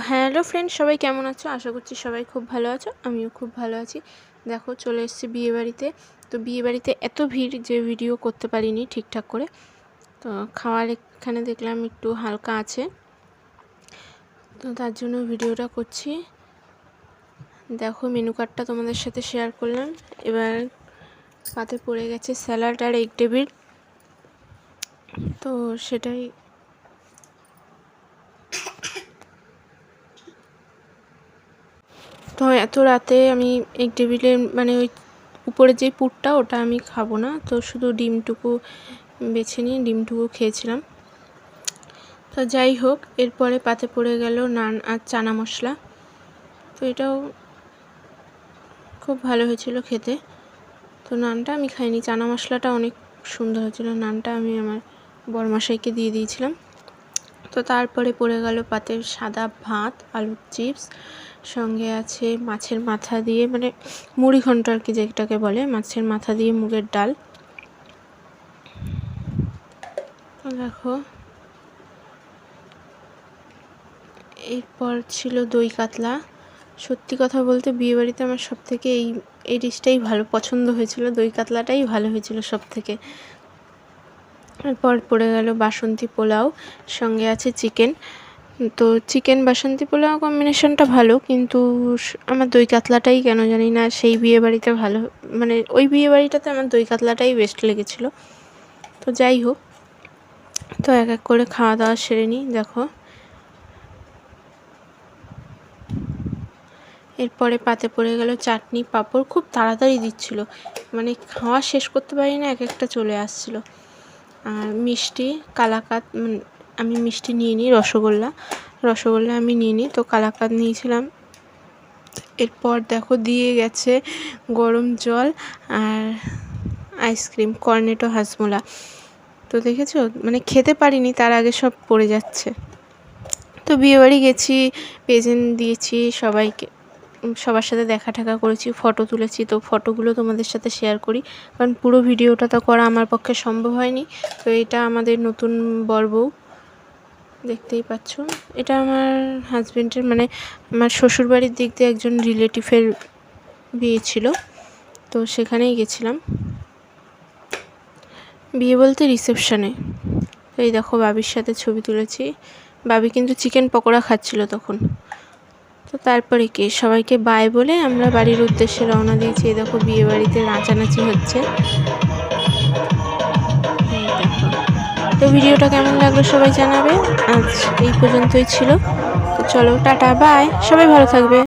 Hello friend, সবাই কেমন আছো? আশা করছি সবাই খুব ভালো আছো। আমিও খুব ভালো আছি। দেখো, চলে এসেছি বিয়েবাড়িতে। তো বিয়েবাড়িতে এত ভিড় যে ভিডিও করতে পারিনি ঠিকঠাক করে। তো খাওয়ার এখানে দেখলাম একটু হালকা আছে, তো তার জন্য ভিডিওটা করছি। দেখো, মেনু কার্ডটা তোমাদের সাথে শেয়ার করলাম। এবার পাতে পড়ে গেছে স্যালাড আর এগ টেবিল, তো সেটাই তো এত রাতে আমি এগ টেবিলের মানে ওই উপরে যে পুরটা ওটা আমি খাবো না, তো শুধু ডিমটুকু বেছে নিয়ে ডিমটুকু খেয়েছিলাম। তো যাই হোক, এরপরে পাতে পড়ে গেল নান আর চানা মশলা। তো এটাও খুব ভালো হয়েছিল খেতে। তো নানটা আমি খাইনি, চানা মশলাটা অনেক সুন্দর হয়েছিল। নানটা আমি আমার বড়মশাইকে দিয়ে দিয়েছিলাম। তো তারপরে পড়ে গেল পাতে সাদা ভাত, আলুর চিপস, সঙ্গে আছে মাছের মাথা দিয়ে মানে মুড়ি ঘন্ট আর কি যেটাকে বলে, মাছের মাথা দিয়ে মুগের ডাল। দেখো, এরপর ছিল দই কাতলা। সত্যি কথা বলতে বিয়েবাড়িতে আমার সব থেকে এই ডিশটাই ভালো পছন্দ হয়েছিল, দই কাতলাটাই ভালো হয়েছিল সব থেকে। এরপর পড়ে গেল বাসন্তী পোলাও, সঙ্গে আছে চিকেন। তো চিকেন বাসন্তী পোলাও কম্বিনেশনটা ভালো, কিন্তু আমার দই কাতলাটাই কেন জানি না সেই বিয়েবাড়িতে ভালো, মানে ওই বিয়েবাড়িটাতে আমার দই কাতলাটাই বেস্ট লেগেছিলো। তো যাই হোক, তো এক এক করে খাওয়া দাওয়া সেরে নিই। দেখো, এরপরে পাতে পড়ে গেল চাটনি পাঁপড়। খুব তাড়াতাড়ি দিচ্ছিলো, মানে খাওয়া শেষ করতে পারি না, এক একটা চলে আসছিলো। আর মিষ্টি কালাকাঁদ, আমি মিষ্টি নিয়ে নিই, রসগোল্লা আমি নিয়ে নিই, তো কালাকাঁদ নিয়েছিলাম। এরপর দেখো দিয়ে গেছে গরম জল আর আইসক্রিম, কর্নেটো হাসমোলা। তো দেখেছো, মানে খেতে পারিনি, তার আগে সব পড়ে যাচ্ছে। তো বিয়েবাড়ি গেছি, প্রেজেন্ট দিয়েছি সবাইকে, সবার সাথে দেখা টেখা করেছি, ফটো তুলেছি। তো ফটোগুলো তোমাদের সাথে শেয়ার করি, কারণ পুরো ভিডিওটা তো করা আমার পক্ষে সম্ভব হয়নি। তো এটা আমাদের নতুন বর বউ, দেখতেই পাচ্ছ। এটা আমার হাজব্যান্ডের মানে আমার শ্বশুরবাড়ির দিক দিয়ে একজন রিলেটিভের বিয়ে ছিল, তো সেখানেই গেছিলাম। বিয়ে বলতে রিসেপশনে। এই দেখো, বাবির সাথে ছবি তুলেছি। বাবি কিন্তু চিকেন পকোড়া খাচ্ছিল তখন। তো তারপরে সবাইকে বাই বলে আমরা বাড়ির উদ্দেশ্যে রওনা দিয়েছি। এই দেখো, বিয়ে বাড়িতে নাচানাচি হচ্ছে। তো ভিডিওটা কেমন লাগলো সবাই জানাবে। আজ এই পর্যন্তই ছিল। তো চলো, টাটা, বাই, সবাই ভালো থাকবে।